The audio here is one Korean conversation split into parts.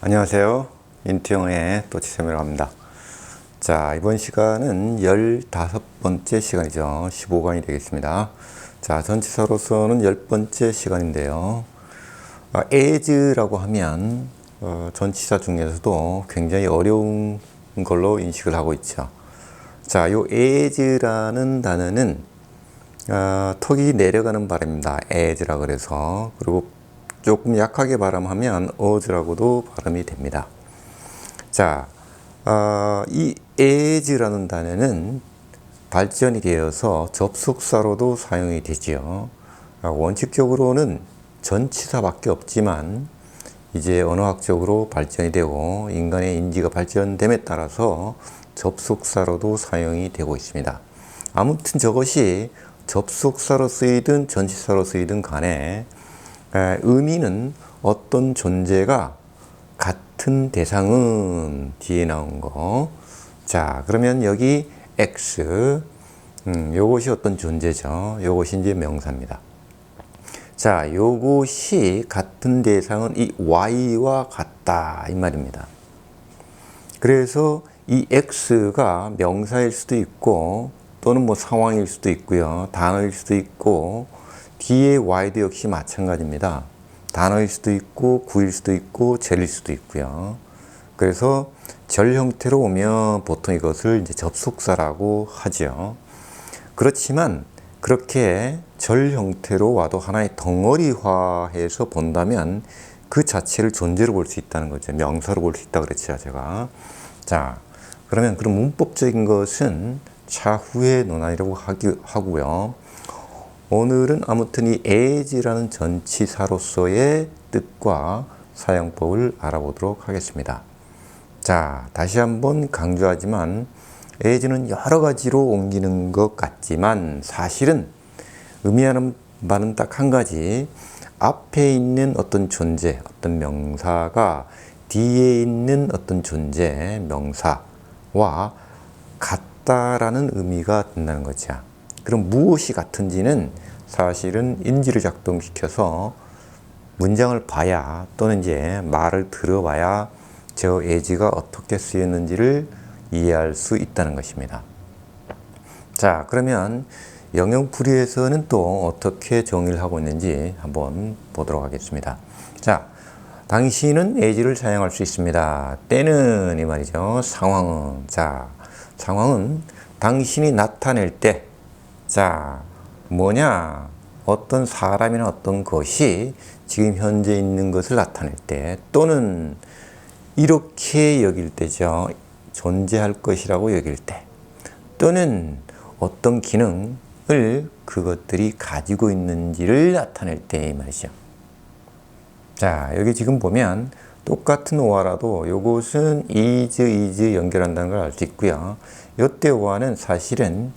안녕하세요. 인투영의 또치쌤이라고 합니다. 자, 이번 시간은 15번째 시간이죠. 15강이 되겠습니다. 자, 전치사로서는 10번째 시간인데요. as라고 하면 전치사 중에서도 굉장히 어려운 걸로 인식을 하고 있죠. 자, 요 as라는 단어는 턱이 내려가는 발음입니다. as라 그래서. 그리고 조금 약하게 발음하면 as라고도 발음이 됩니다. 자, 이 as라는 단어는 발전이 되어서 접속사로도 사용이 되지요. 원칙적으로는 전치사밖에 없지만 이제 언어학적으로 발전이 되고 인간의 인지가 발전됨에 따라서 접속사로도 사용이 되고 있습니다. 아무튼 저것이 접속사로 쓰이든 전치사로 쓰이든 간에 의미는 어떤 존재가 같은 대상은 뒤에 나온 거. 자, 그러면 여기 X, 요것이 어떤 존재죠? 요것이 이제 명사입니다. 자, 요것이 같은 대상은 이 Y와 같다. 이 말입니다. 그래서 이 X가 명사일 수도 있고, 또는 뭐 상황일 수도 있고요. 단어일 수도 있고, 뒤에 Y도 역시 마찬가지입니다. 단어일 수도 있고, 구일 수도 있고, 절일 수도 있고요. 그래서 절 형태로 오면 보통 이것을 이제 접속사라고 하죠. 그렇지만 그렇게 절 형태로 와도 하나의 덩어리화해서 본다면 그 자체를 존재로 볼 수 있다는 거죠. 명사로 볼 수 있다고 그랬죠, 제가. 자, 그러면 그런 문법적인 것은 차후에 논하려고 하고요. 오늘은 아무튼 이 as라는 전치사로서의 뜻과 사용법을 알아보도록 하겠습니다. 자, 다시 한번 강조하지만 as는 여러 가지로 옮기는 것 같지만 사실은 의미하는 바는 딱 한 가지, 앞에 있는 어떤 존재, 어떤 명사가 뒤에 있는 어떤 존재, 명사와 같다라는 의미가 든다는 거죠. 그럼 무엇이 같은지는 사실은 인지를 작동시켜서 문장을 봐야 또는 이제 말을 들어봐야 저 as가 어떻게 쓰였는지를 이해할 수 있다는 것입니다. 자, 그러면 영영풀이에서는 또 어떻게 정의를 하고 있는지 한번 보도록 하겠습니다. 자, 당신은 as를 사용할 수 있습니다. 때는 이 말이죠. 상황은. 자, 상황은 당신이 나타낼 때, 자, 뭐냐? 어떤 사람이나 어떤 것이 지금 현재 있는 것을 나타낼 때, 또는 이렇게 여길 때죠. 존재할 것이라고 여길 때, 또는 어떤 기능을 그것들이 가지고 있는지를 나타낼 때 이 말이죠. 자, 여기 지금 보면 똑같은 오화라도 이것은 is 연결한다는 걸 알 수 있고요. 이때 오화는 사실은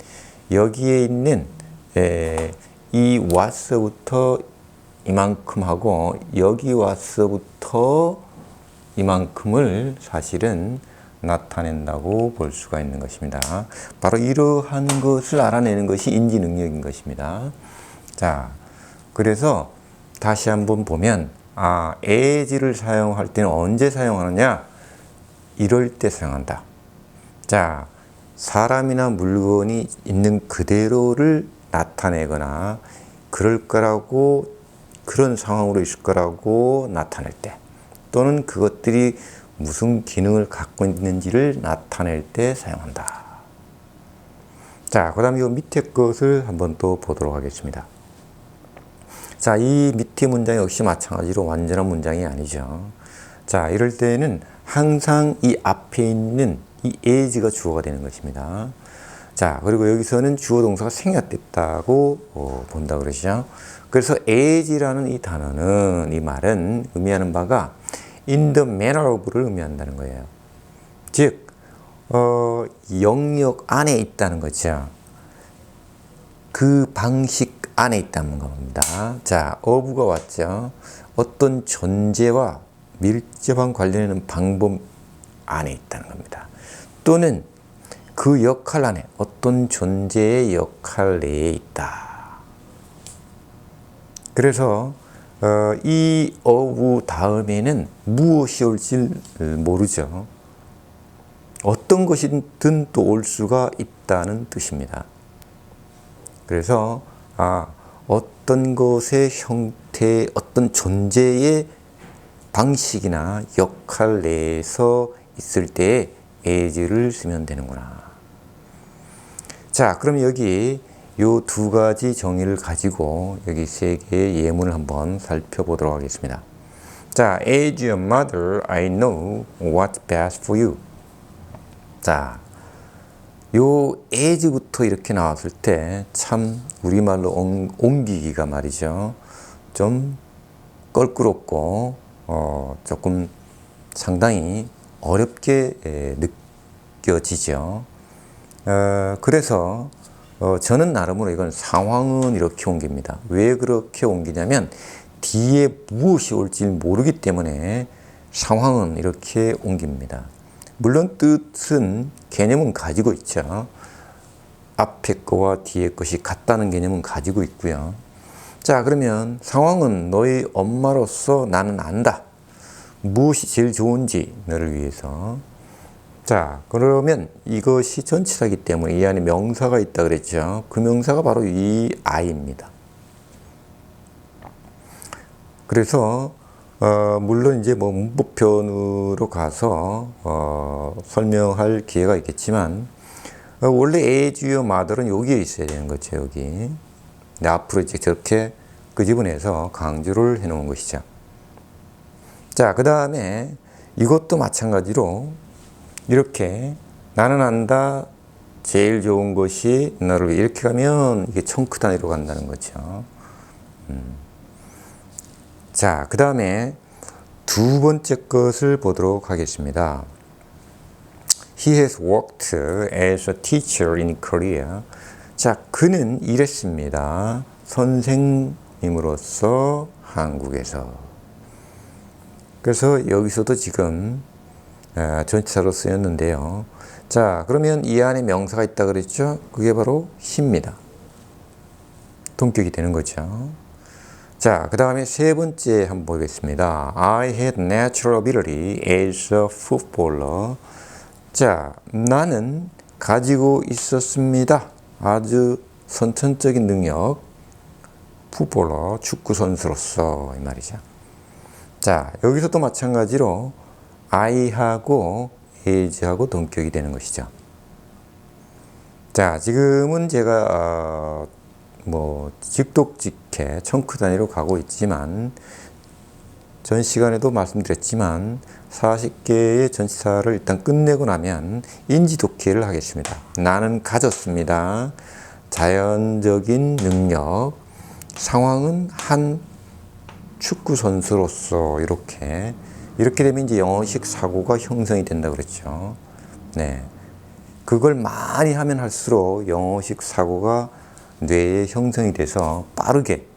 여기에 있는 이 와서부터 이만큼 하고 여기 와서부터 이만큼을 사실은 나타낸다고 볼 수가 있는 것입니다. 바로 이러한 것을 알아내는 것이 인지 능력인 것입니다. 자, 그래서 다시 한번 보면 as를 사용할 때는 언제 사용하느냐? 이럴 때 사용한다. 자, 사람이나 물건이 있는 그대로를 나타내거나 그럴 거라고, 그런 상황으로 있을 거라고 나타낼 때, 또는 그것들이 무슨 기능을 갖고 있는지를 나타낼 때 사용한다. 자, 그 다음에 이 밑에 것을 한번 또 보도록 하겠습니다. 자, 이 밑에 문장 역시 마찬가지로 완전한 문장이 아니죠. 자, 이럴 때는 항상 이 앞에 있는 이 as가 주어가 되는 것입니다. 자, 그리고 여기서는 주어 동사가 생략됐다고 본다 그러시죠. 그래서 as라는 이 단어는, 이 말은 의미하는 바가 in the manner of를 의미한다는 거예요. 즉, 영역 안에 있다는 거죠. 그 방식 안에 있다는 겁니다. 자, of가 왔죠. 어떤 존재와 밀접한 관련있는 방법 안에 있다는 겁니다. 또는 그 역할 안에, 어떤 존재의 역할 내에 있다. 그래서 이 of 다음에는 무엇이 올지 모르죠. 어떤 것이든 또 올 수가 있다는 뜻입니다. 그래서 어떤 것의 형태, 어떤 존재의 방식이나 역할 내에서 있을 때 as를 쓰면 되는구나. 자, 그럼 여기 요 두 가지 정의를 가지고 여기 세 개의 예문을 한번 살펴보도록 하겠습니다. 자, as your mother, I know what's best for you. 자, 요 as부터 이렇게 나왔을 때 참 우리말로 옮기기가 말이죠. 좀 껄끄럽고 조금 상당히 어렵게 느껴지죠. 그래서 저는 나름으로 이건 상황은 이렇게 옮깁니다. 왜 그렇게 옮기냐면 뒤에 무엇이 올지 모르기 때문에 상황은 이렇게 옮깁니다. 물론 뜻은 개념은 가지고 있죠. 앞에 거와 뒤에 것이 같다는 개념은 가지고 있고요. 자, 그러면 상황은 너의 엄마로서 나는 안다. 무엇이 제일 좋은지 너를 위해서. 자, 그러면 이것이 전치사이기 때문에 이 안에 명사가 있다 그랬죠. 그 명사가 바로 이 I입니다. 그래서 물론 이제 뭐 문법편으로 가서 설명할 기회가 있겠지만 원래 as your mother는 여기에 있어야 되는 거죠. 여기. 근데 앞으로 이제 저렇게 끄집어내서 강조를 해 놓은 것이죠. 자, 그 다음에 이것도 마찬가지로 이렇게 나는 안다 제일 좋은 것이 너를 이렇게 가면 이게 청크 단위로 간다는 거죠. 자, 그 다음에 두 번째 것을 보도록 하겠습니다. He has worked as a teacher in Korea. 자, 그는 일했습니다. 선생님으로서 한국에서. 그래서 여기서도 지금 전치사로 쓰였는데요. 자, 그러면 이 안에 명사가 있다 그랬죠? 그게 바로 he입니다. 동격이 되는 거죠. 자, 그 다음에 세 번째 한번 보겠습니다. I had natural ability as a footballer. 자, 나는 가지고 있었습니다. 아주 선천적인 능력, 풋볼러, 축구 선수로서 이 말이죠. 자, 여기서도 마찬가지로 I하고 as하고 동격이 되는 것이죠. 자, 지금은 제가 뭐 직독직해 청크 단위로 가고 있지만 전 시간에도 말씀드렸지만 40개의 전치사를 일단 끝내고 나면 인지독해를 하겠습니다. 나는 가졌습니다. 자연적인 능력, 상황은 한 축구 선수로서 이렇게 되면 이제 영어식 사고가 형성이 된다 그랬죠. 네, 그걸 많이 하면 할수록 영어식 사고가 뇌에 형성이 돼서 빠르게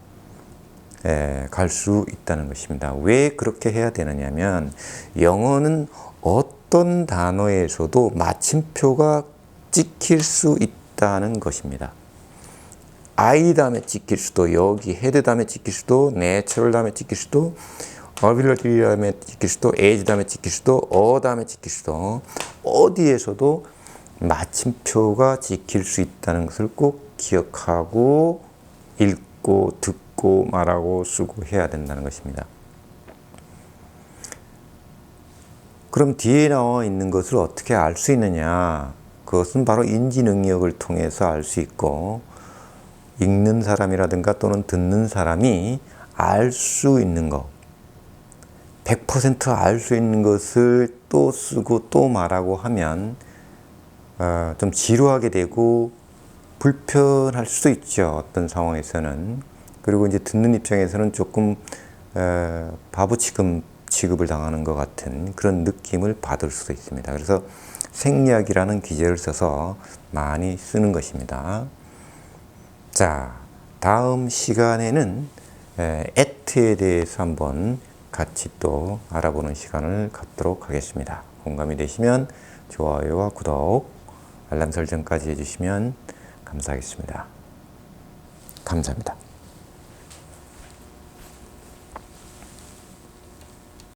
갈 수 있다는 것입니다. 왜 그렇게 해야 되느냐면 영어는 어떤 단어에서도 마침표가 찍힐 수 있다는 것입니다. I 다음에 찍힐 수도, 여기 head 다음에 찍힐 수도, natural 다음에 찍힐 수도, ability 다음에 찍힐 수도, as 다음에 찍힐 수도, 다음에 찍힐 수도, 어디에서도 마침표가 찍힐 수 있다는 것을 꼭 기억하고 읽고 듣고 말하고 쓰고 해야 된다는 것입니다. 그럼 뒤에 나와 있는 것을 어떻게 알 수 있느냐? 그것은 바로 인지 능력을 통해서 알 수 있고, 읽는 사람이라든가 또는 듣는 사람이 알 수 있는 것, 100% 알 수 있는 것을 또 쓰고 또 말하고 하면 좀 지루하게 되고 불편할 수도 있죠. 어떤 상황에서는. 그리고 이제 듣는 입장에서는 조금 바보 취급을 당하는 것 같은 그런 느낌을 받을 수도 있습니다. 그래서 생략이라는 기제를 써서 많이 쓰는 것입니다. 자, 다음 시간에는 at에 대해서 한번 같이 또 알아보는 시간을 갖도록 하겠습니다. 공감이 되시면 좋아요와 구독, 알람 설정까지 해주시면 감사하겠습니다. 감사합니다.